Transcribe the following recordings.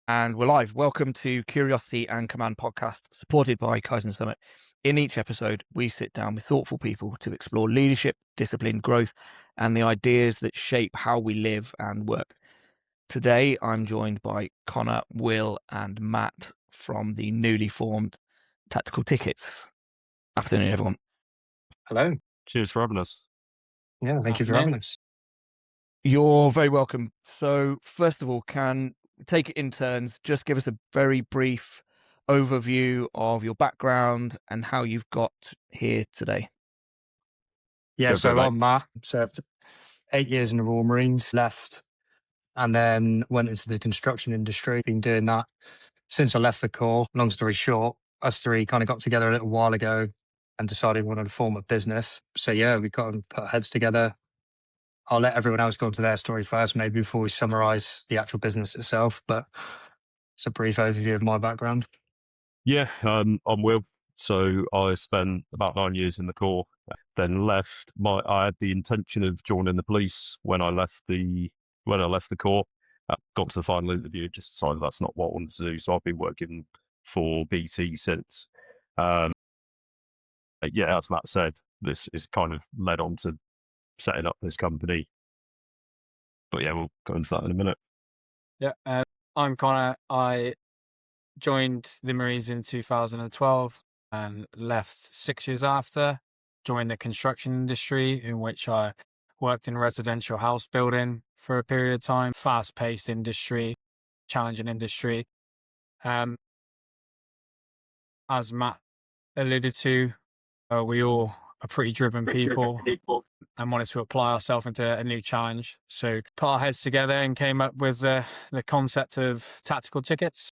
And we're live. Welcome to Curiosity and Command podcast, supported by Kaizen Summit. In each episode, we sit down with thoughtful people to explore leadership, discipline, growth, and the ideas that shape how we live and work. Today, I'm joined by Connor, Will, and Matt from the newly formed Tactical Tickets. Afternoon, everyone. Hello. Cheers for having us. Yeah, thank you for having us. You're very welcome. So, first of all, can we take it in turns? Just give us a very brief overview of your background and how you've got here today. Yeah, Go for so it, mate. I'm Matt. Served 8 years in the Royal Marines, left, and then went into the construction industry. Been doing that since I left the Corps. Long story short, us three kind of got together a little while ago and decided we wanted to form a business. So yeah, we got and put our heads together. I'll let everyone else go into their story first, maybe before we summarise the actual business itself. But it's a brief overview of my background. Yeah, I'm Will. So I spent about 9 years in the Corps, then left. I had the intention of joining the police when I left the Corps. Got to the final interview, just decided that's not what I wanted to do. So I've been working for BT since. Yeah, as Matt said, this is kind of led on to setting up this company. But yeah, we'll go into that in a minute. Yeah, I'm Connor. I joined the Marines in 2012 and left 6 years after. Joined the construction industry, in which I worked in residential house building for a period of time. Fast-paced industry, challenging industry. As Matt alluded to, we all are pretty driven people and wanted to apply ourselves into a new challenge. So put our heads together and came up with the concept of tactical tickets.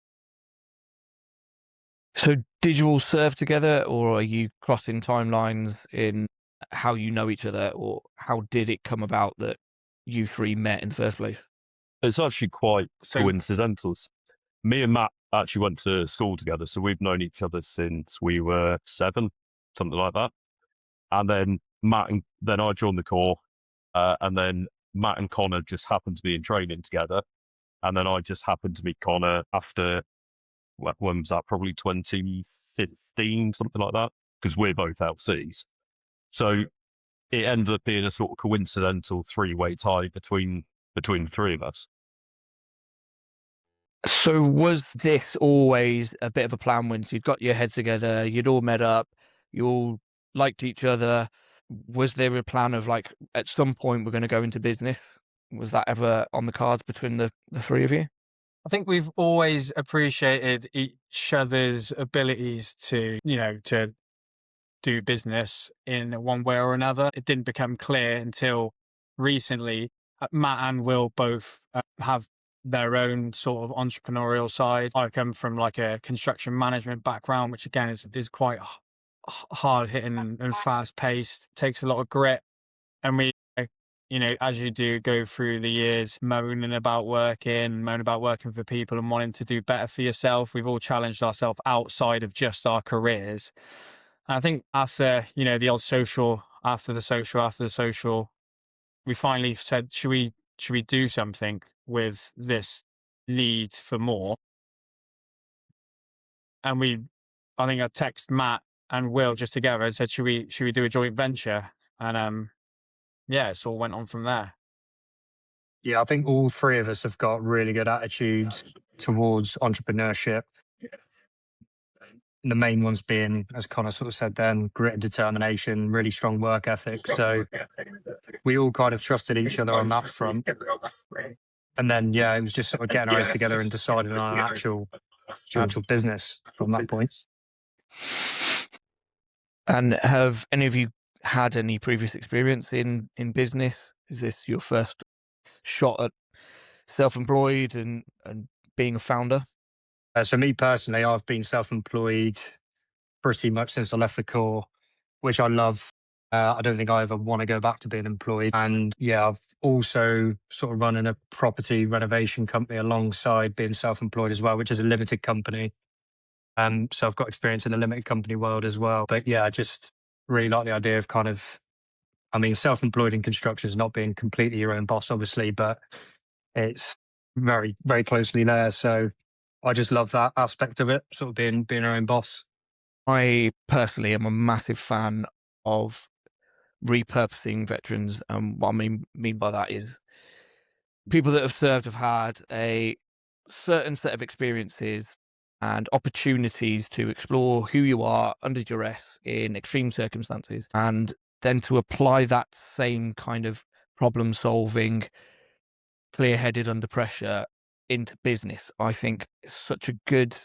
So, did you all serve together, or are you crossing timelines in how you know each other, or how did it come about that you three met in the first place? It's actually quite So coincidental. Me and Matt actually went to school together, so we've known each other since we were 7, something like that. And then then I joined the Corps, and then Matt and Connor just happened to be in training together, and then I just happened to meet Connor after, when was that? Probably 2015, something like that, because we're both LCs. So it ended up being a sort of coincidental 3-way tie between the three of us. So, was this always a bit of a plan when you'd got your heads together, you'd all met up, you all liked each other? Was there a plan of like, at some point, we're going to go into business? Was that ever on the cards between the three of you? I think we've always appreciated each other's abilities to do business in one way or another. It didn't become clear until recently. Matt and Will both have their own sort of entrepreneurial side. I come from like a construction management background, which again is quite hard hitting and fast paced, takes a lot of grit. And we, as you do, go through the years moaning about working for people and wanting to do better for yourself. We've all challenged ourselves outside of just our careers. And I think after, the odd social, after the social, we finally said, should we do something with this need for more? And I think I texted Matt and Will just together and said, should we do a joint venture? And it all went on from there. Yeah, I think all three of us have got really good attitudes towards entrepreneurship. The main ones being, as Connor sort of said then, grit and determination, really strong work ethic. So we all kind of trusted each other on that front. And then, it was just sort of getting our heads together and deciding on an actual business from that point. And have any of you had any previous experience in business? Is this your first shot at self-employed and being a founder? So me personally, I've been self-employed pretty much since I left the Corps, which I love. I don't think I ever want to go back to being employed. And I've also sort of running a property renovation company alongside being self-employed as well, which is a limited company. So I've got experience in the limited company world as well. But I just really like the idea of self-employed in construction is not being completely your own boss, obviously, but it's very, very closely there. So I just love that aspect of it, sort of being our own boss. I personally am a massive fan of repurposing veterans. What I mean by that is people that have served have had a certain set of experiences and opportunities to explore who you are under duress in extreme circumstances, and then to apply that same kind of problem solving, clear headed under pressure into business. I think is such a good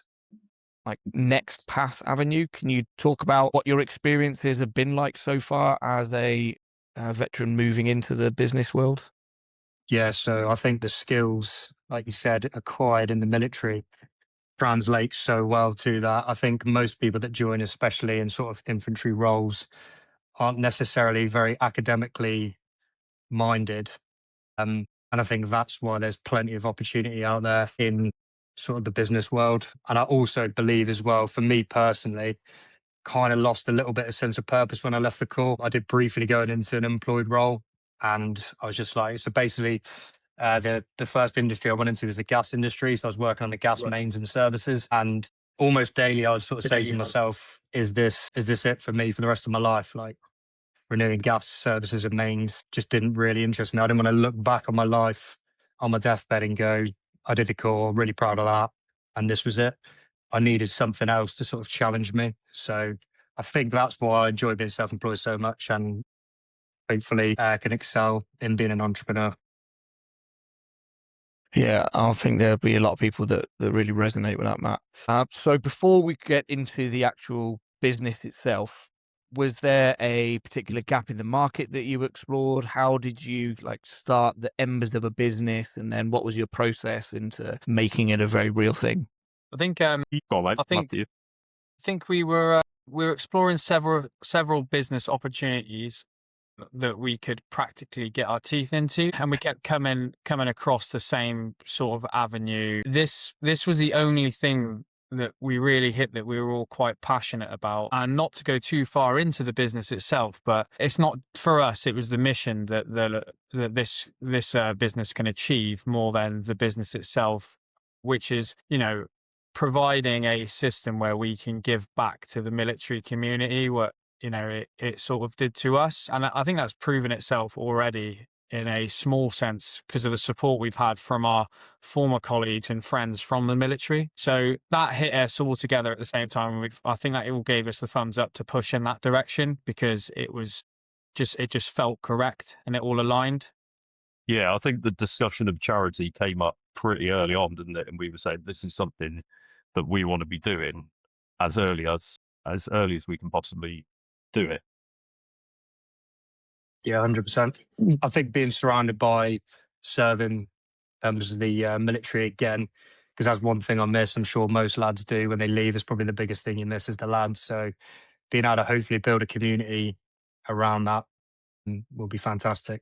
next path avenue. Can you talk about what your experiences have been like so far as a veteran moving into the business world? Yeah, so I think the skills, like you said, acquired in the military translate so well to that. I think most people that join, especially in sort of infantry roles, aren't necessarily very academically minded. And I think that's why there's plenty of opportunity out there in sort of the business world. And I also believe as well, for me personally, kind of lost a little bit of sense of purpose when I left the Corps. I did briefly go into an employed role, and I was just like, so basically, the first industry I went into was the gas industry. So I was working on the gas mains and services, and almost daily I would sort of say to myself, is this it for me for the rest of my life? Like, renewing gas services and mains just didn't really interest me. I didn't want to look back on my life on my deathbed and go, I did the Corps, really proud of that, and this was it. I needed something else to sort of challenge me. So I think that's why I enjoy being self-employed so much, and hopefully can excel in being an entrepreneur. Yeah, I think there'll be a lot of people that really resonate with that, Matt. So before we get into the actual business itself, was there a particular gap in the market that you explored? How did you start the embers of a business, and then what was your process into making it a very real thing? I think Go on, mate. I think Matthew. we were exploring several business opportunities that we could practically get our teeth into, and we kept coming across the same sort of avenue. This was the only thing that we really hit that we were all quite passionate about. And not to go too far into the business itself, but it's not for us, it was the mission that this business can achieve more than the business itself, which is, providing a system where we can give back to the military community what it sort of did to us. And I think that's proven itself already in a small sense because of the support we've had from our former colleagues and friends from the military. So that hit us all together at the same time. I think that it all gave us the thumbs up to push in that direction because it just felt correct and it all aligned. Yeah, I think the discussion of charity came up pretty early on, didn't it? And we were saying this is something that we want to be doing as early as we can possibly do it. Yeah, 100%. I think being surrounded by serving members of the military again, because that's one thing I miss. I'm sure most lads do when they leave. Is probably the biggest thing you miss is the lads. So being able to hopefully build a community around that will be fantastic.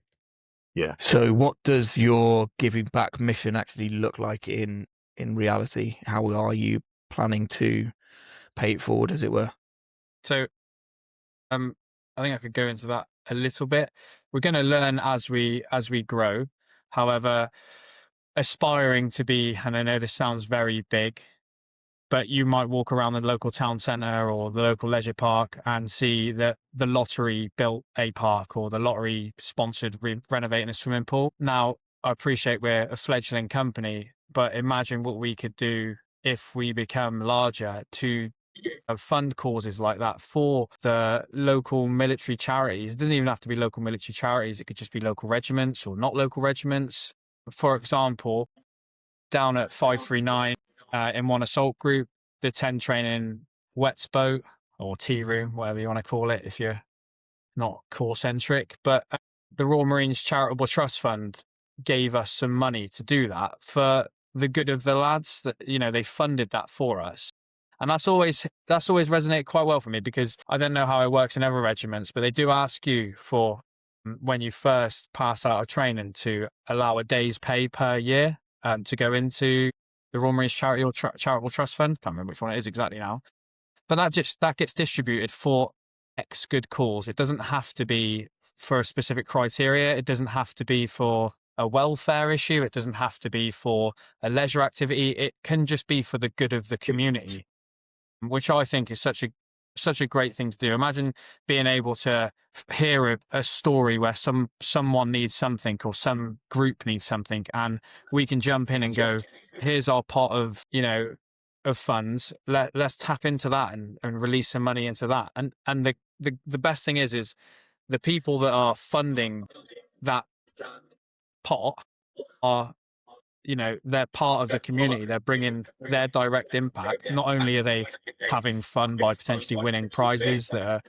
Yeah. So what does your giving back mission actually look like in reality? How are you planning to pay it forward, as it were? So I think I could go into that a little bit. We're going to learn as we grow. However, aspiring to be, and I know this sounds very big, but you might walk around the local town centre or the local leisure park and see that the lottery built a park or the lottery sponsored renovating a swimming pool. Now, I appreciate we're a fledgling company, but imagine what we could do if we become larger to fund causes like that for the local military charities. It doesn't even have to be local military charities. It could just be local regiments or not local regiments. For example, down at 539 in one assault group, the 10 training wets boat or tea room, whatever you want to call it if you're not core centric. But the Royal Marines Charitable Trust Fund gave us some money to do that for the good of the lads that, they funded that for us. And that's always resonated quite well for me because I don't know how it works in other regiments, but they do ask you for when you first pass out of training to allow a day's pay per year to go into the Royal Marines Charitable Trust Fund. Can't remember which one it is exactly now, but that gets distributed for X good cause. It doesn't have to be for a specific criteria. It doesn't have to be for a welfare issue. It doesn't have to be for a leisure activity. It can just be for the good of the community, which I think is such a great thing to do. Imagine being able to hear a story where someone needs something or some group needs something, and we can jump in and go, here's our pot of, of funds. Let's tap into that and release some money into that. And the best thing is the people that are funding that pot are, they're part of the community. They're bringing their direct impact. Not only are they having fun by potentially winning prizes that are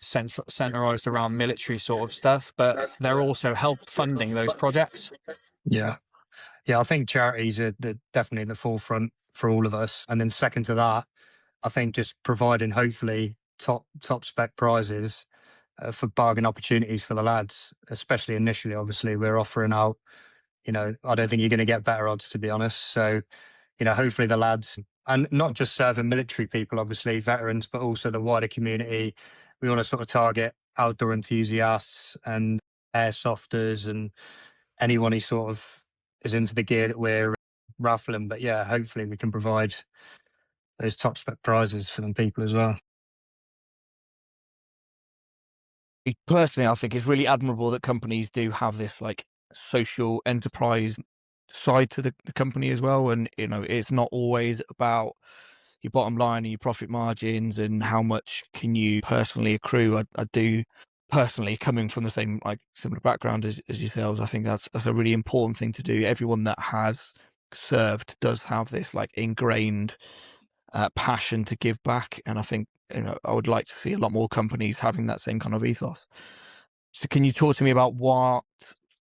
centralized around military sort of stuff, but they're also help funding those projects. Yeah. Yeah, I think charities are definitely the forefront for all of us. And then second to that, I think just providing hopefully top spec prizes for bargain opportunities for the lads, especially initially. Obviously, we're offering out, I don't think you're going to get better odds, to be honest. So, hopefully the lads, and not just serving military people, obviously veterans, but also the wider community. We want to sort of target outdoor enthusiasts and airsofters and anyone who sort of is into the gear that we're raffling. But yeah, hopefully we can provide those top spec prizes for them people as well. Personally, I think it's really admirable that companies do have this like social enterprise side to the company as well. And, it's not always about your bottom line and your profit margins and how much can you personally accrue. I do personally, coming from the same like similar background as yourselves, I think that's a really important thing to do. Everyone that has served does have this like ingrained passion to give back, and I think I would like to see a lot more companies having that same kind of ethos. So, can you talk to me about what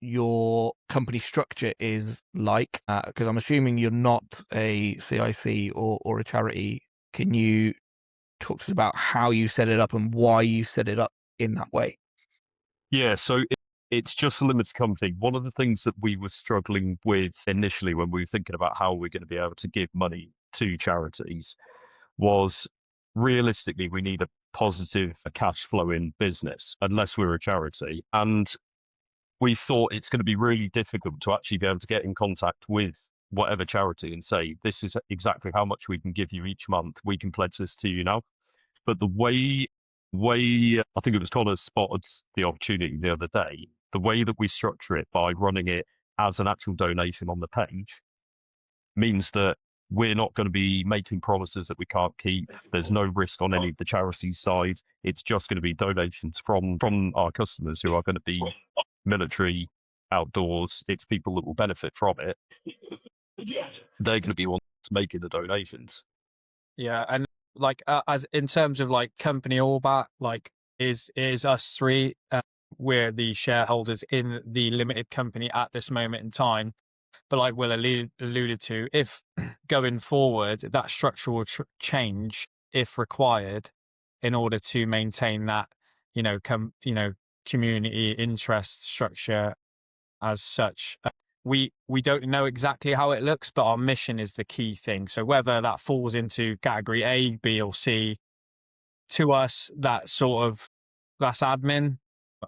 your company structure is like? Because I'm assuming you're not a CIC or a charity. Can you talk to us about how you set it up and why you set it up in that way? Yeah, so it's just a limited company. One of the things that we were struggling with initially when we were thinking about how we're going to be able to give money to charities was realistically, we need a positive cash flowing business unless we're a charity. And we thought it's going to be really difficult to actually be able to get in contact with whatever charity and say, this is exactly how much we can give you each month. We can pledge this to you now. But the way I think it was Connor spotted the opportunity the other day, the way that we structure it by running it as an actual donation on the page means that we're not going to be making promises that we can't keep. There's no risk on any of the charity side. It's just going to be donations from our customers who are going to be military, outdoors. It's people that will benefit from it. They're going to be ones making the donations. Yeah, and like as in terms of like company orbit, like is us three, we're the shareholders in the limited company at this moment in time. But like Will alluded to, if going forward that structure will change if required in order to maintain that, community interest structure as such. We don't know exactly how it looks, but our mission is the key thing. So whether that falls into category A, B, or C, to us, that's admin.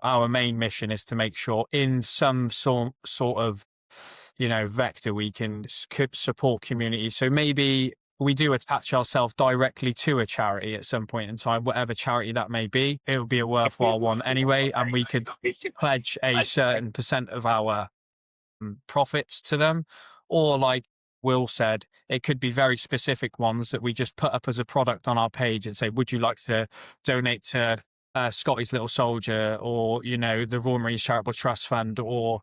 Our main mission is to make sure in some sort of, vector we can support community. So maybe we do attach ourselves directly to a charity at some point in time, whatever charity that may be. It would be a worthwhile one anyway, and we could pledge a certain % of our profits to them. Or like Will said, it could be very specific ones that we just put up as a product on our page and say, would you like to donate to Scotty's Little Soldier, or the Royal Marines Charitable Trust Fund, or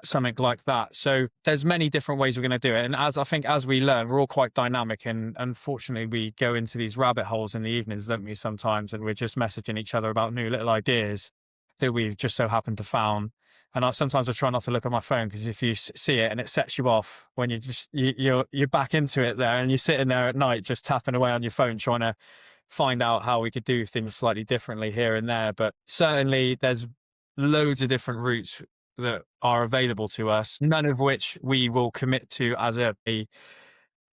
something like that. So there's many different ways we're going to do it. And as we learn, we're all quite dynamic, and unfortunately we go into these rabbit holes in the evenings, don't we, sometimes, and we're just messaging each other about new little ideas that we've just so happened to found. And sometimes I try not to look at my phone, because if you see it and it sets you off when you're back into it there, and you're sitting there at night just tapping away on your phone trying to find out how we could do things slightly differently here and there. But certainly there's loads of different routes that are available to us, none of which we will commit to as a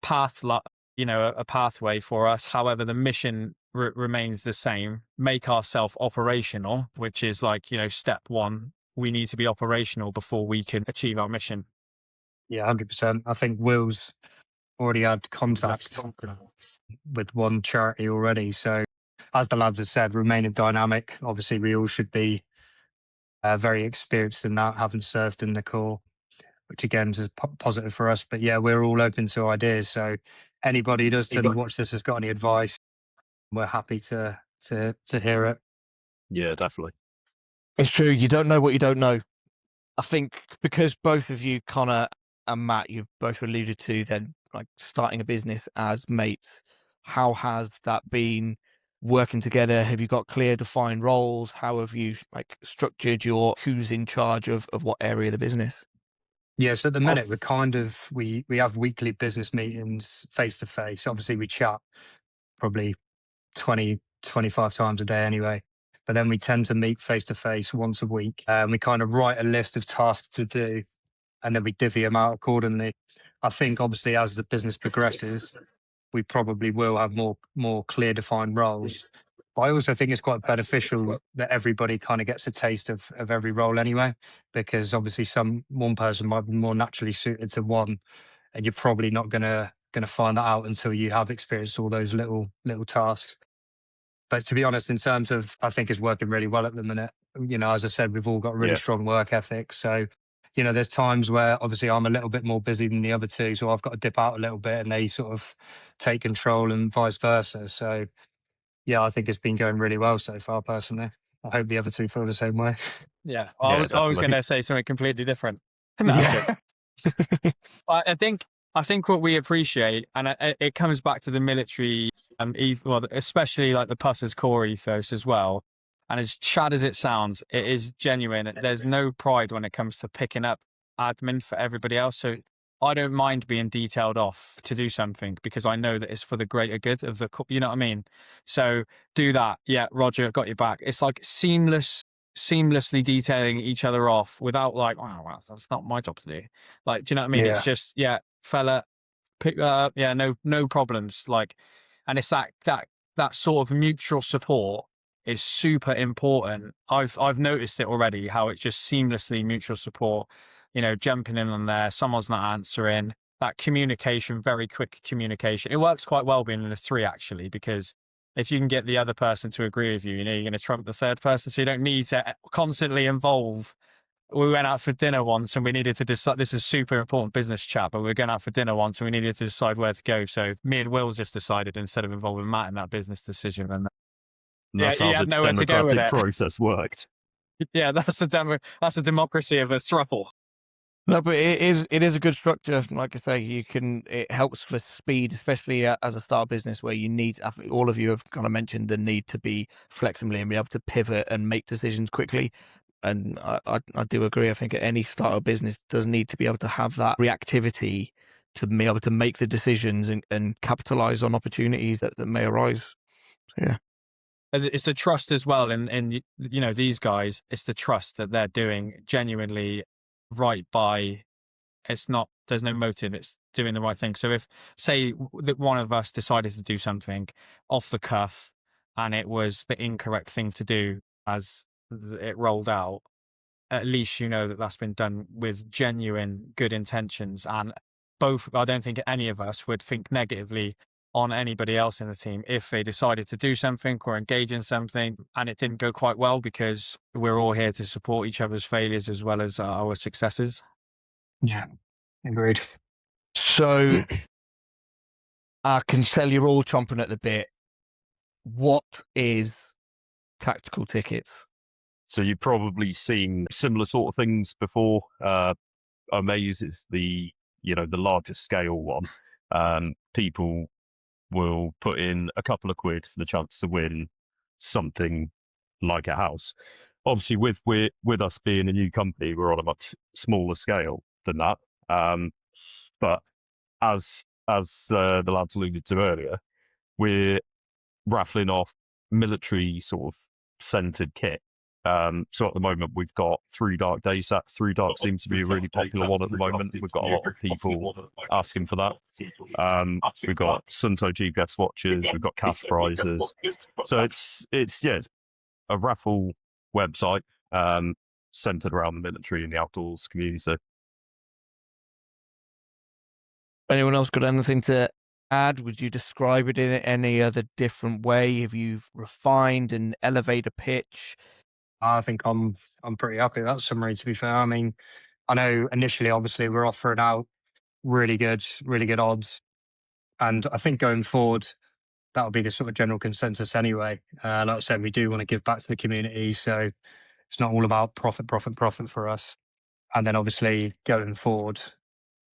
path, a pathway for us. However, the mission remains the same: make ourselves operational, which is like, step one. we need to be operational before we can achieve our mission. Yeah, 100%. I think Will's already had contact with one charity already. So, as the lads have said, remaining dynamic. Obviously, we all should be very experienced in that, having served in the Corps, which again is positive for us. But yeah, we're all open to ideas. So, anybody who does tend to watch this has got any advice, we're happy to hear it. Yeah, definitely. It's true. You don't know what you don't know. I think because both of you, Connor and Matt, you've both alluded to then like starting a business as mates. How has that been working together? Have you got clear defined roles? How have you like structured your who's in charge of what area of the business? Yeah, so at the minute we're kind of we have weekly business meetings face to face. Obviously we chat probably 20, 25 times a day anyway. But then we tend to meet face to face once a week. And we kind of write a list of tasks to do and then we divvy them out accordingly. I think obviously as the business progresses, we probably will have more clear defined roles. But I also think it's quite beneficial that everybody kind of gets a taste of every role anyway, because obviously one person might be more naturally suited to one, and you're probably not gonna find that out until you have experienced all those little tasks. But to be honest, in terms of, I think it's working really well at the minute. You know, as I said, we've all got really Yeah. strong work ethic. So, you know, there's times where obviously I'm a little bit more busy than the other two. So I've got to dip out a little bit and they sort of take control and vice versa. So, yeah, I think it's been going really well so far, personally. I hope the other two feel the same way. Yeah, Yeah, I was definitely. going to say something completely different. No, I'm joking. I think what we appreciate, and it comes back to the military, well, especially like the Putters core ethos as well. And as Chad as it sounds, it is genuine. There's no pride when it comes to picking up admin for everybody else. So I don't mind being detailed off to do something because I know that it's for the greater good of the, you know what I mean? So do that. Yeah, Roger, got your back. It's like seamlessly detailing each other off without like, wow, well, that's not my job to do. Like, do you know what I mean? Yeah. It's just, yeah, fella, pick that up. Yeah, no problems. Like, and it's that sort of mutual support is super important. I've noticed it already, how it's just seamlessly mutual support, you know, jumping in on there, someone's not answering, that communication, very quick communication. It works quite well being in a 3 actually, because if you can get the other person to agree with you, you know, you're going to trump the third person. So you don't need to constantly involve. We went out for dinner once and we needed to decide, this is super important business chat, but we were going out for dinner once and we needed to decide where to go. So me and Will just decided instead of involving Matt in that business decision. And And that's he how had the nowhere to go with democratic it. process worked. Yeah, that's the democracy of a throuple. No, but it is a good structure. Like I say, it helps for speed, especially as a start business where you need, I think all of you have kind of mentioned the need to be flexible and be able to pivot and make decisions quickly. And I do agree. I think any startup business does need to be able to have that reactivity to be able to make the decisions and capitalize on opportunities that may arise. So, yeah. It's the trust as well. And you know, these guys, it's the trust that they're doing genuinely right by. There's no motive. It's doing the right thing. So if, say, that one of us decided to do something off the cuff and it was the incorrect thing to do as it rolled out, at least you know that that's been done with genuine good intentions. And I don't think any of us would think negatively on anybody else in the team if they decided to do something or engage in something and it didn't go quite well, because we're all here to support each other's failures as well as our successes. Yeah, agreed. So I can tell you're all chomping at the bit. What is Tactical Tickets? So you've probably seen similar sort of things before. Amaze is the largest scale one. People will put in a couple of quid for the chance to win something like a house. Obviously, with us being a new company, we're on a much smaller scale than that. But as the lads alluded to earlier, we're raffling off military sort of centered kit. So at the moment we've got 3 Dark Day sets. 3 Dark seems to be a really popular one at the moment. We've got a lot of people asking for that. We've got Sunto GPS watches. We've got cash prizes. So it's a raffle website. centered around the military and the outdoors community. Anyone else got anything to add? Would you describe it in any other different way? Have you refined and elevated a pitch? I think I'm pretty happy with that summary, to be fair. I mean, I know initially, obviously, we're offering out really good odds. And I think going forward, that'll be the sort of general consensus anyway. Like I said, we do want to give back to the community. So it's not all about profit for us. And then obviously going forward,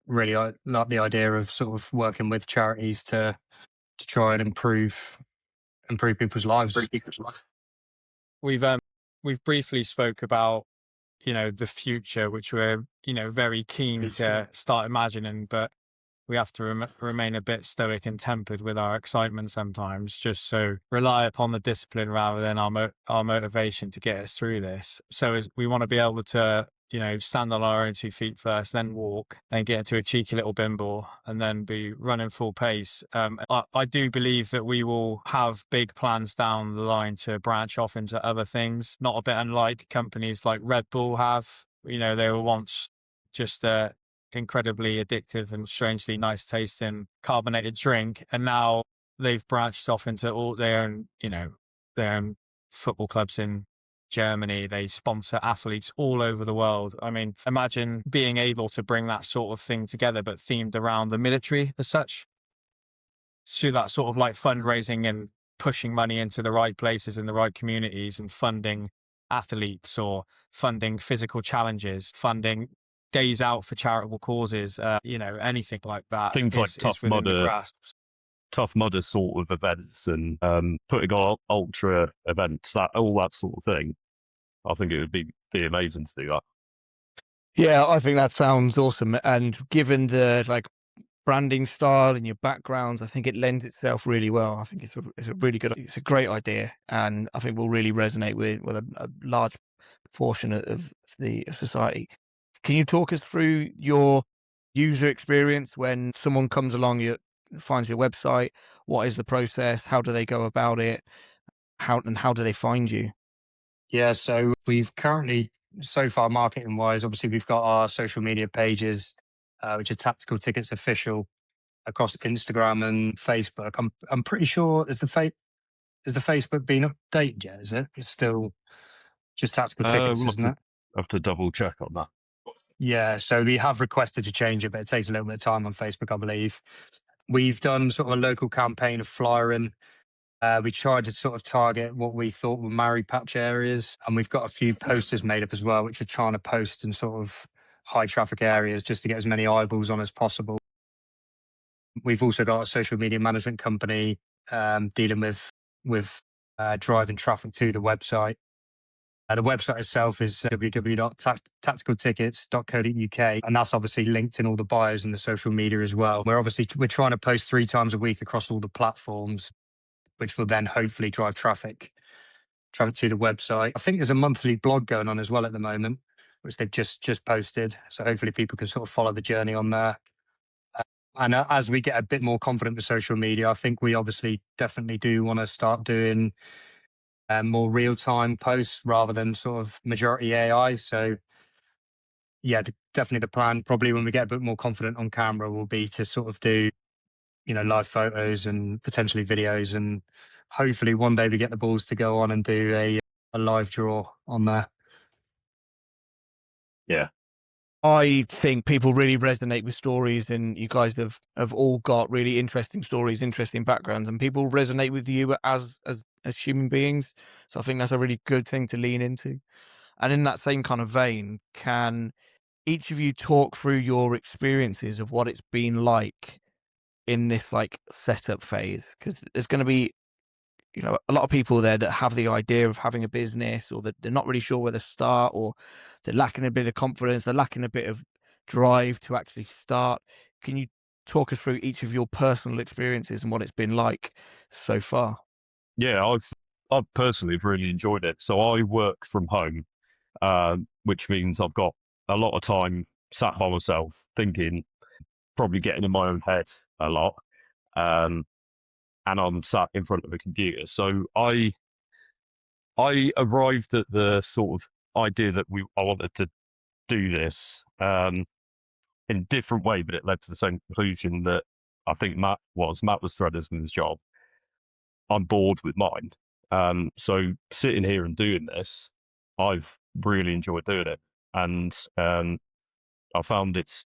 really I like the idea of sort of working with charities to try and improve people's lives. We've briefly spoke about, the future, which we're, very keen to start imagining, but we have to remain a bit stoic and tempered with our excitement sometimes, just so rely upon the discipline rather than our motivation to get us through this. So we want to be able to, stand on our own 2 feet first, then walk, then get into a cheeky little bimble, and then be running full pace. I do believe that we will have big plans down the line to branch off into other things, not a bit unlike companies like Red Bull have. They were once just incredibly addictive and strangely nice tasting carbonated drink, and now they've branched off into all their own football clubs in Germany. They sponsor athletes all over the world. I mean, imagine being able to bring that sort of thing together, but themed around the military as such, through that sort of like fundraising and pushing money into the right places in the right communities, and funding athletes or funding physical challenges, funding days out for charitable causes, anything like that. Things like is within the grasp. Tough Mudder sort of events, and putting on ultra events, all that sort of thing. I think it would be amazing to do that. Yeah, I think that sounds awesome. And given the branding style and your backgrounds, I think it lends itself really well. I think it's a great idea, and I think will really resonate with a large portion of the society. Can you talk us through your user experience when someone comes along, finds your website? What is the process? How do they go about it? How do they find you? Yeah, so we've currently, so far marketing wise, obviously we've got our social media pages, which are Tactical Tickets Official, across Instagram and Facebook. I'm pretty sure is the Facebook been updated yet? Is it? It's still just Tactical Tickets, We'll isn't it? have to double check on that. Yeah, so we have requested to change it, but it takes a little bit of time on Facebook, I believe. We've done sort of a local campaign of flyering. We tried to sort of target what we thought were marry patch areas, and we've got a few posters made up as well, which we're trying to post in sort of high traffic areas just to get as many eyeballs on as possible. We've also got a social media management company dealing with driving traffic to the website. The website itself is www.tacticaltickets.co.uk, and that's obviously linked in all the bios and the social media as well. We're trying to post 3 times a week across all the platforms, which will then hopefully drive traffic to the website. I think there's a monthly blog going on as well at the moment, which they've just posted. So hopefully people can sort of follow the journey on there. And as we get a bit more confident with social media, I think we obviously definitely do want to start doing more real-time posts rather than sort of majority AI. So yeah, definitely the plan, probably when we get a bit more confident on camera, will be to sort of do, live photos and potentially videos, and hopefully one day we get the balls to go on and do a live draw on there. Yeah. I think people really resonate with stories, and you guys have all got really interesting stories, interesting backgrounds, and people resonate with you as human beings. So I think that's a really good thing to lean into. And in that same kind of vein, can each of you talk through your experiences of what it's been like in this setup phase? Because there's going to be a lot of people there that have the idea of having a business, or that they're not really sure where to start, or they're lacking a bit of confidence, they're lacking a bit of drive to actually start. Can you talk us through each of your personal experiences and what it's been like so far? Yeah, I've personally have really enjoyed it. So I work from home, which means I've got a lot of time sat by myself thinking, probably getting in my own head a lot. And I'm sat in front of a computer. So I arrived at the sort of idea that I wanted to do this in a different way, but it led to the same conclusion that I think Matt was. Matt was threadless with his job. I'm bored with mine. So sitting here and doing this, I've really enjoyed doing it. And I found it's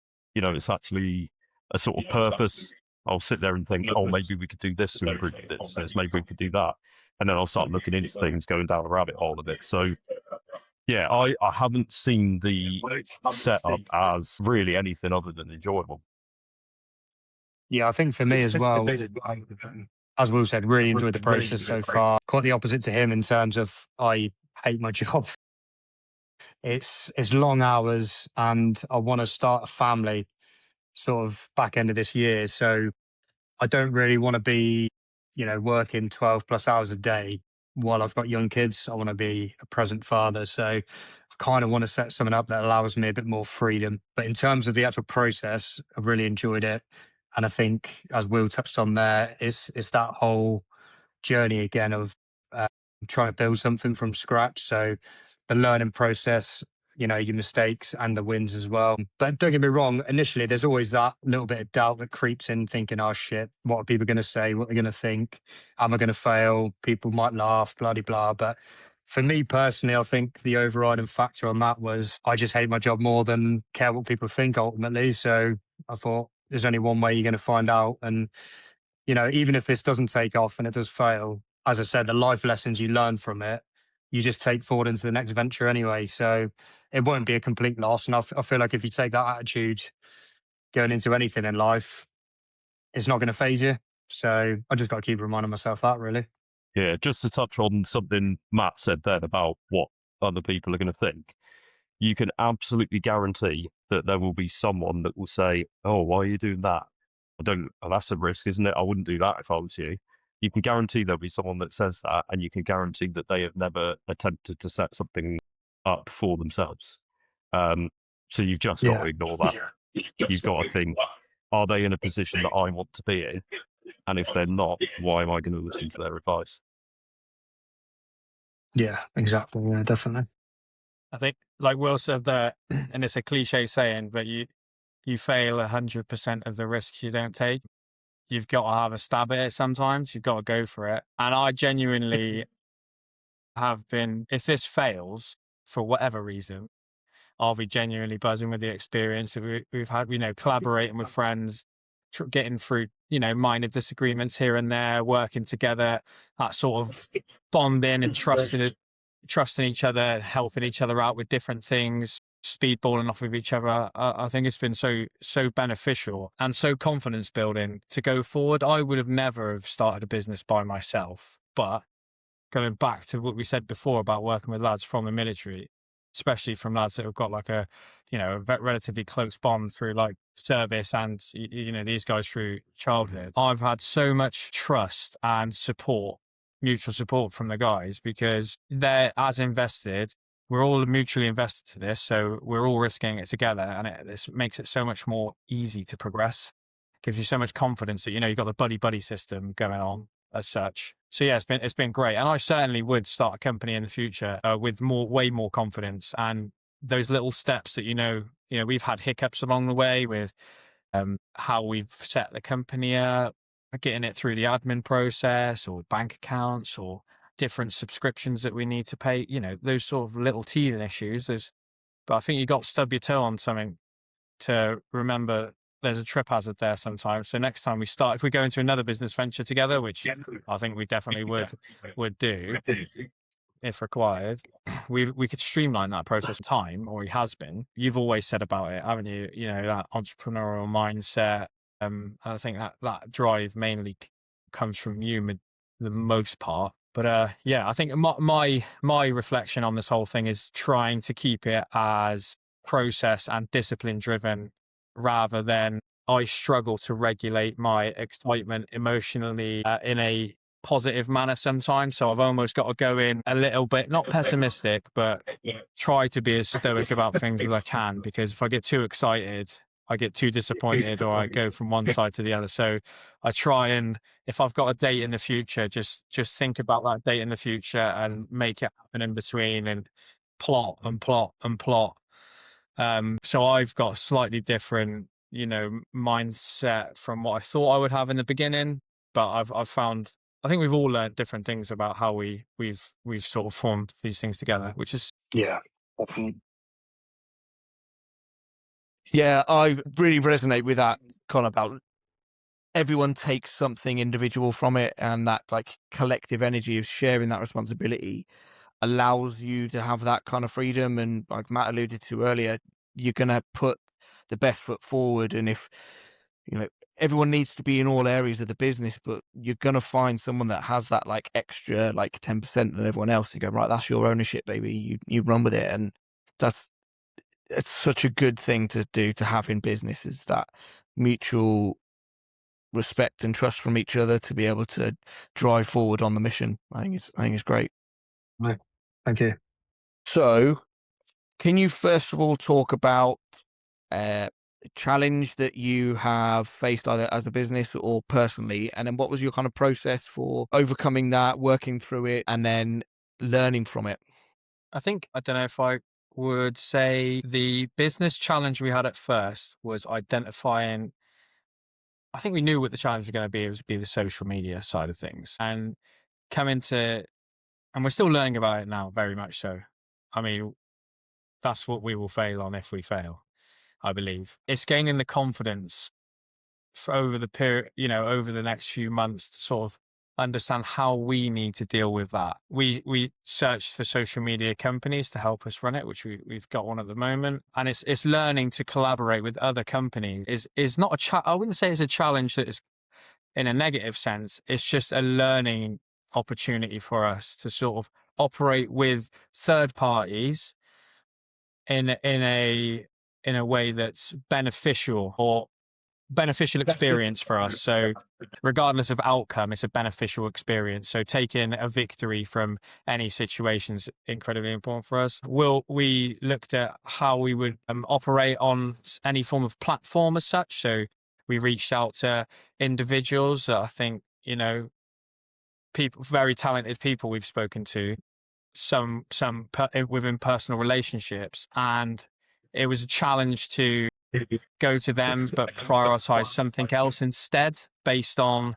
actually a sort of purpose. I'll sit there and think, oh, maybe we could do this to improve this. Maybe we could do that. And then I'll start looking into things, going down a rabbit hole of it. So, yeah, I haven't seen the setup as really anything other than enjoyable. Yeah, I think for me as well, as Will said, really enjoyed the process so far. Quite the opposite to him in terms of I hate my job. It's long hours, and I want to start a family sort of back end of this year. So I don't really want to be, working 12 plus hours a day while I've got young kids. I want to be a present father. So I kind of want to set something up that allows me a bit more freedom. But in terms of the actual process, I've really enjoyed it. And I think, as Will touched on there, it's that whole journey again of trying to build something from scratch. So the learning process, your mistakes and the wins as well. But don't get me wrong, initially there's always that little bit of doubt that creeps in, thinking, oh shit, what are people going to say? What are they going to think? Am I going to fail? People might laugh, blah, blah, blah. But for me personally, I think the overriding factor on that was I just hate my job more than care what people think ultimately. So I thought there's only one way you're going to find out. And, even if this doesn't take off and it does fail, as I said, the life lessons you learn from it, you just take forward into the next venture anyway. So it won't be a complete loss. And I feel like if you take that attitude going into anything in life, it's not going to phase you. So I just got to keep reminding myself that, really. Yeah, just to touch on something Matt said then about what other people are going to think. You can absolutely guarantee that there will be someone that will say, oh, why are you doing that? That's a risk, isn't it? I wouldn't do that if I was you. You can guarantee there'll be someone that says that, and you can guarantee that they have never attempted to set something up for themselves. So you've just got to ignore that. You've got to think, are they in a position that I want to be in? And if they're not, why am I going to listen to their advice? Yeah, exactly. Yeah, definitely. I think, like Will said there, and it's a cliche saying, but you fail 100% of the risks you don't take. You've got to have a stab at it sometimes. You've got to go for it. And I genuinely have been, if this fails for whatever reason, I'll be genuinely buzzing with the experience that we've had, collaborating with friends, getting through, minor disagreements here and there, working together, that sort of bonding and trusting each other, helping each other out with different things, speedballing off of each other. I think it's been so beneficial and so confidence building to go forward. I would have never have started a business by myself, but going back to what we said before about working with lads from the military, especially from lads that have got like a relatively close bond through like service and these guys through childhood, I've had so much trust and support, mutual support from the guys, because they're as invested. We're all mutually invested to this, so we're all risking it together, and this makes it so much more easy to progress. Gives you so much confidence that you've got the buddy system going on as such. So yeah, it's been great, and I certainly would start a company in the future with way more confidence, and those little steps that we've had hiccups along the way with how we've set the company up, getting it through the admin process or bank accounts or different subscriptions that we need to pay, those sort of little teething issues. But I think you got to stub your toe on something to remember there's a trip hazard there sometimes. So next time if we go into another business venture together, which I think we definitely would do if required, we could streamline that process of time, or he has been. You've always said about it, haven't you? That entrepreneurial mindset. I think that drive mainly comes from you, the most part. But yeah, I think my reflection on this whole thing is trying to keep it as process and discipline driven, rather than I struggle to regulate my excitement emotionally in a positive manner sometimes. So I've almost got to go in a little bit, not pessimistic, but try to be as stoic about things as I can, because if I get too excited, I get too disappointed, or I go from one side to the other. So I try, and if I've got a date in the future, just think about that date in the future and make it happen in between, and plot and plot and plot. So I've got a slightly different, mindset from what I thought I would have in the beginning. But I've found, I think we've all learned different things about how we've sort of formed these things together, which is Yeah. Yeah, I really resonate with that kind of about everyone takes something individual from it, and that like collective energy of sharing that responsibility allows you to have that kind of freedom. And like Matt alluded to earlier, you're gonna put the best foot forward. And if everyone needs to be in all areas of the business, but you're gonna find someone that has that like extra like 10% than everyone else. You go, right, that's your ownership, baby. You run with it. And that's it's such a good thing to do, to have in business, is that mutual respect and trust from each other to be able to drive forward on the mission. I think it's great. Right. Thank you. So, can you first of all talk about a challenge that you have faced either as a business or personally, and then what was your kind of process for overcoming that, working through it, and then learning from it? I think, I don't know if I would say the business challenge we had at first was identifying, I think we knew what the challenge was going to be. It was be the social media side of things, and coming to, and we're still learning about it now, very much so. I mean, that's what we will fail on if we fail, I believe. It's gaining the confidence for over the period, over the next few months to sort of understand how we need to deal with that. We searched for social media companies to help us run it, which we've got one at the moment, and it's learning to collaborate with other companies is not I wouldn't say it's a challenge that is in a negative sense. It's just a learning opportunity for us to sort of operate with third parties in a way that's beneficial experience for us. So regardless of outcome, it's a beneficial experience. So taking a victory from any situation is incredibly important for us. We looked at how we would operate on any form of platform as such. So we reached out to individuals that I think, people, very talented people we've spoken to, some within personal relationships. And it was a challenge to go to them, but prioritize something else instead based on,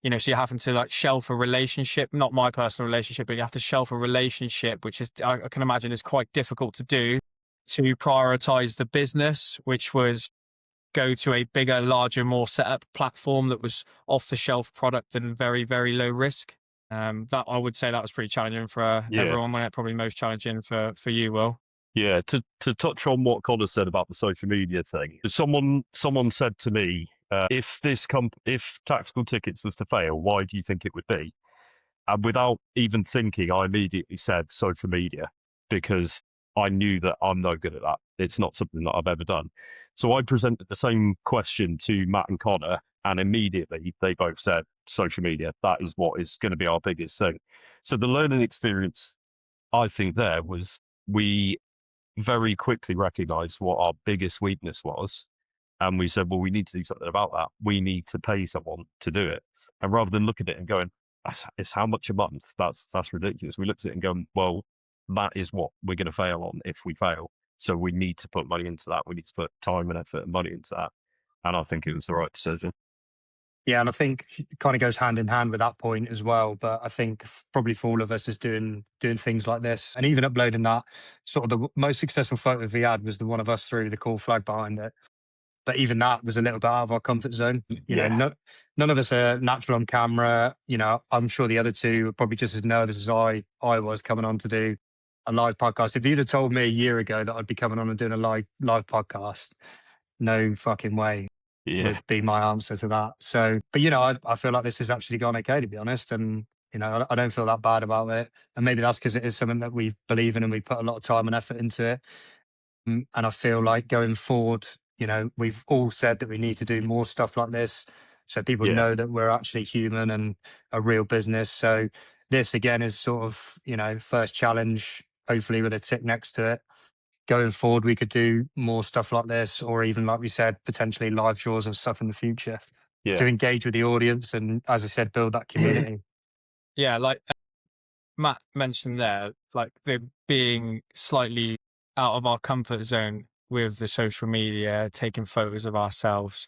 so you're having to like shelf a relationship, not my personal relationship, but you have to shelf a relationship, which is, I can imagine is quite difficult to do, to prioritize the business, which was go to a bigger, larger, more set up platform that was off the shelf product and very, very low risk. That I would say that was pretty challenging for everyone, and probably most challenging for you, Will. Yeah, to touch on what Connor said about the social media thing, someone said to me, if Tactical Tickets was to fail, why do you think it would be? And without even thinking, I immediately said social media, because I knew that I'm no good at that. It's not something that I've ever done. So I presented the same question to Matt and Connor, and immediately they both said social media. That is what is going to be our biggest thing. So the learning experience, I think, there was we very quickly recognized what our biggest weakness was. And we said, well, we need to do something about that. We need to pay someone to do it. And rather than look at it and going, it's how much a month? That's ridiculous. We looked at it and going, well, that is what we're going to fail on if we fail. So we need to put money into that. We need to put time and effort and money into that. And I think it was the right decision. Yeah, and I think it kind of goes hand in hand with that point as well. But I think probably for all of us is doing things like this, and even uploading that, sort of the most successful photo we had was the one of us through the call flag behind it. But even that was a little bit out of our comfort zone. None of us are natural on camera. I'm sure the other two are probably just as nervous as I was coming on to do a live podcast. If you'd have told me a year ago that I'd be coming on and doing a live podcast, no fucking way would be my answer to that. So, but I feel like this has actually gone okay, to be honest. And, I don't feel that bad about it. And maybe that's because it is something that we believe in and we put a lot of time and effort into it. And I feel like going forward, we've all said that we need to do more stuff like this so people know that we're actually human and a real business. So this again is sort of, first challenge, hopefully with a tick next to it. Going forward, we could do more stuff like this, or even, like we said, potentially live draws and stuff in the future to engage with the audience. And as I said, build that community. Yeah, like Matt mentioned there, like the being slightly out of our comfort zone with the social media, taking photos of ourselves,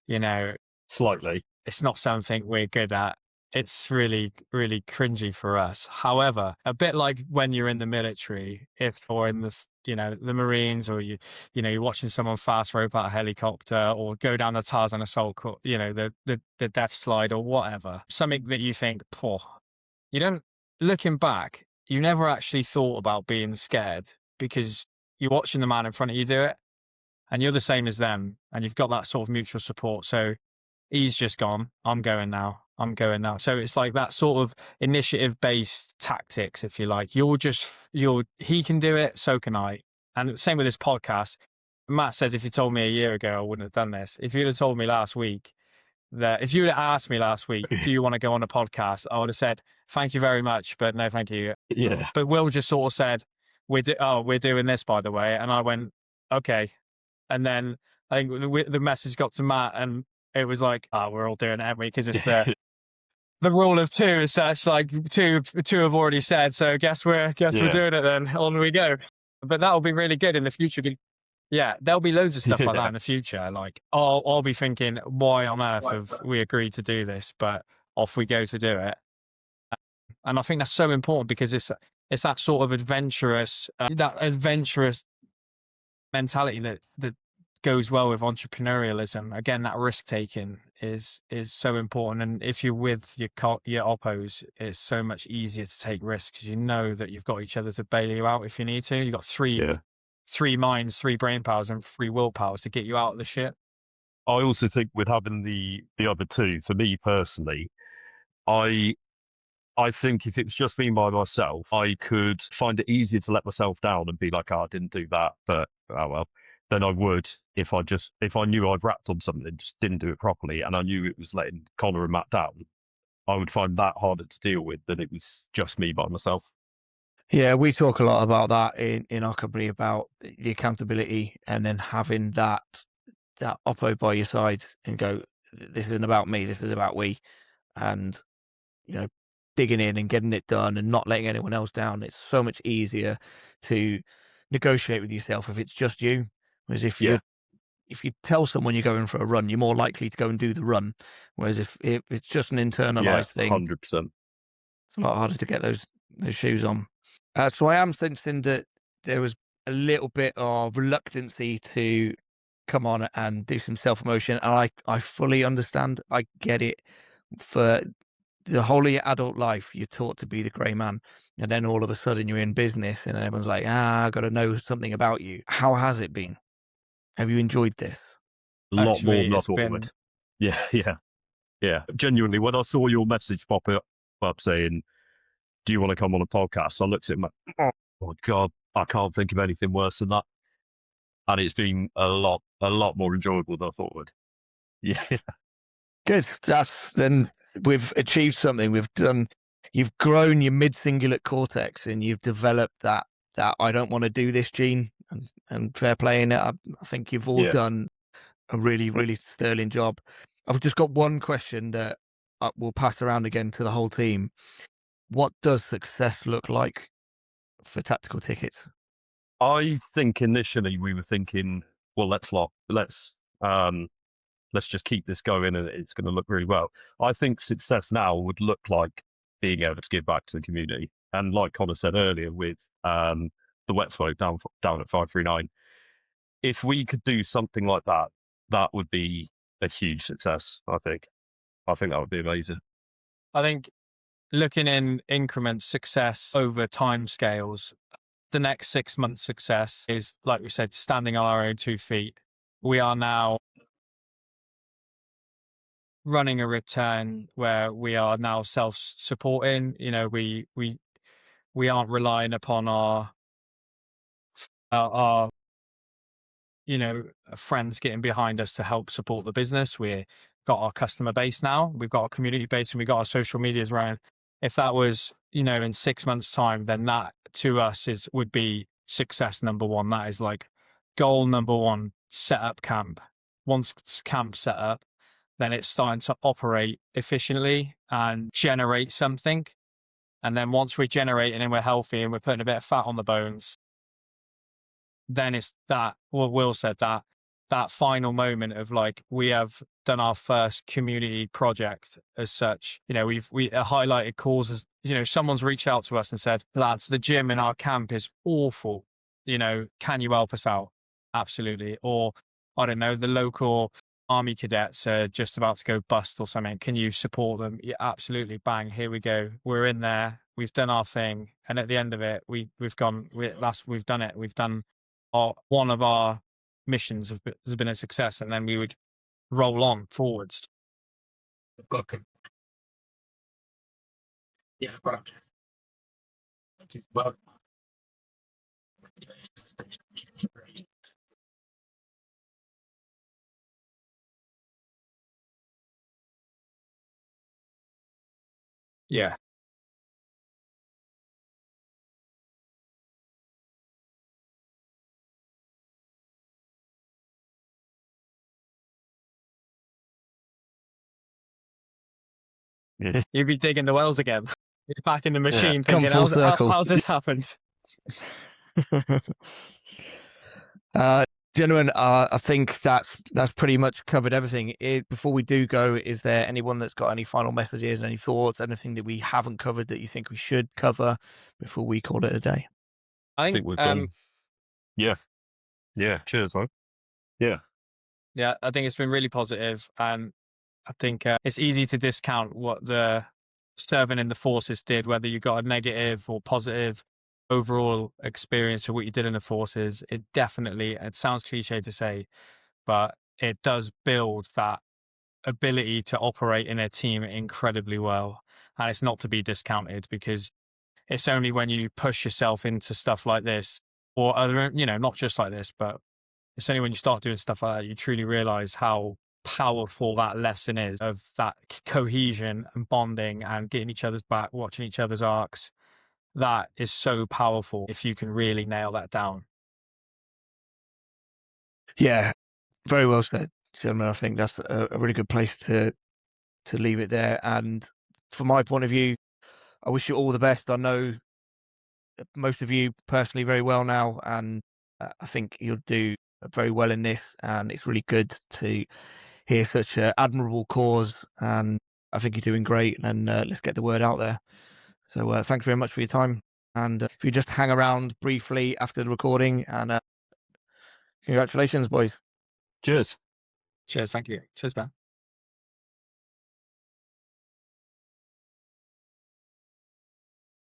Slightly. it's not something we're good at. It's really, really cringy for us. However, a bit like when you're in the military, or in the Marines, or you're watching someone fast rope out a helicopter or go down the Tarzan assault, the death slide or whatever, something that you think, poor, you don't, looking back, you never actually thought about being scared because you're watching the man in front of you do it and you're the same as them and you've got that sort of mutual support. So he's just gone. I'm going now. So it's like that sort of initiative based tactics, if you like. He can do it, so can I. And same with this podcast. Matt says, if you told me a year ago, I wouldn't have done this. If you'd have told me last week if you would have asked me last week, do you want to go on a podcast? I would have said, thank you very much, but no, thank you. Yeah. But Will just sort of said, we're doing this, by the way. And I went, okay. And then I think the message got to Matt and it was like, oh, we're all doing it, aren't we? Because it's the rule of two as such, like two have already said. So guess we're doing it then. On we go. But that'll be really good in the future. Yeah, there'll be loads of stuff like that in the future. Like I'll be thinking, why on earth have we agreed to do this? But off we go to do it. And I think that's so important because it's that sort of adventurous mentality that goes well with entrepreneurialism. Again, that risk taking is so important. And if you're with your oppos, it's so much easier to take risks because you know that you've got each other to bail you out if you need to. You've got three minds, 3 brain powers, and 3 will powers to get you out of the shit. I also think with having the other two, for me personally, I think if it was just me by myself, I could find it easier to let myself down and be like, oh, I didn't do that, but oh well, than I would if I knew I'd rapped on something and just didn't do it properly, and I knew it was letting Connor and Matt down. I would find that harder to deal with than it was just me by myself. Yeah, we talk a lot about that in our company, about the accountability and then having that oppo by your side and go, this isn't about me, this is about we. And, digging in and getting it done and not letting anyone else down. It's so much easier to negotiate with yourself if it's just you. Whereas if you tell someone you're going for a run, you're more likely to go and do the run. Whereas if it's just an internalized thing, 100%. it's a lot harder to get those shoes on. So I am sensing that there was a little bit of reluctancy to come on and do some self-promotion. And I fully understand. I get it. For the whole of your adult life, you're taught to be the grey man. And then all of a sudden you're in business and everyone's like, I got to know something about you. How has it been? Have you enjoyed this? A lot more than I thought I would. Yeah. Genuinely, when I saw your message pop up saying, do you want to come on a podcast? I looked at him like, oh my God, I can't think of anything worse than that. And it's been a lot more enjoyable than I thought it would. Yeah. Good. Then we've achieved something. You've grown your mid-cingulate cortex and you've developed that I don't want to do this gene, and fair play in it. I think you've all done a really, really sterling job. I've just got one question that we'll pass around again to the whole team. What does success look like for Tactical Tickets? I think initially we were thinking, well, let's just keep this going and it's going to look really well. I think success now would look like being able to give back to the community. And like Connor said earlier with the wet smoke down at 539, if we could do something like that, that would be a huge success, I think. I think that would be amazing. I think looking in increments, success over time scales, the next 6 months success is, like we said, standing on our own 2 feet. We are now running a return where we are now self-supporting. We aren't relying upon our friends getting behind us to help support the business. We've got our customer base now. We've got our community base and we've got our social medias around. If that was, in 6 months' time, then that to us would be success number one. That is like goal number one, set up camp. Once camp set up, then it's starting to operate efficiently and generate something. And then once we're generating and we're healthy and we're putting a bit of fat on the bones, then it's that, what Will said, that final moment of like, we have done our first community project as such. You know, we highlighted causes. You know, someone's reached out to us and said, lads, the gym in our camp is awful. You know, can you help us out? Absolutely. Or, I don't know, the local army cadets are just about to go bust or something. Can you support them? Yeah, absolutely. Bang. Here we go. We're in there. We've done our thing. And at the end of it, we've done it. We've done one of our missions has been a success, and then we would roll on forwards. Yeah. Yeah. You'd be digging the wells again. You're back in the machine Come thinking, full circle. how's this happened? Gentlemen, I think that's pretty much covered everything. Before we do go, is there anyone that's got any final messages, any thoughts, anything that we haven't covered that you think we should cover before we call it a day? I think we've gone. Yeah. Cheers, man. Yeah, I think it's been really positive, and I think it's easy to discount what the serving in the forces did, whether you got a negative or positive overall experience of what you did in the forces. It definitely, it sounds cliche to say, but it does build that ability to operate in a team incredibly well. And it's not to be discounted, because it's only when you push yourself into stuff like this, or other, you know, not just like this, but it's only when you start doing stuff like that, you truly realize how powerful that lesson is, of that cohesion and bonding and getting each other's back, watching each other's arcs. That is so powerful if you can really nail that down. Yeah, very well said, gentlemen. I think that's a really good place to leave it there. And from my point of view, I wish you all the best. I know most of you personally very well now, and I think you'll do very well in this. And it's really good to hear such an admirable cause, and I think you're doing great. And let's get the word out there. So thanks very much for your time. And if you just hang around briefly after the recording, and congratulations, boys. Cheers. Cheers. Thank you. Cheers, man.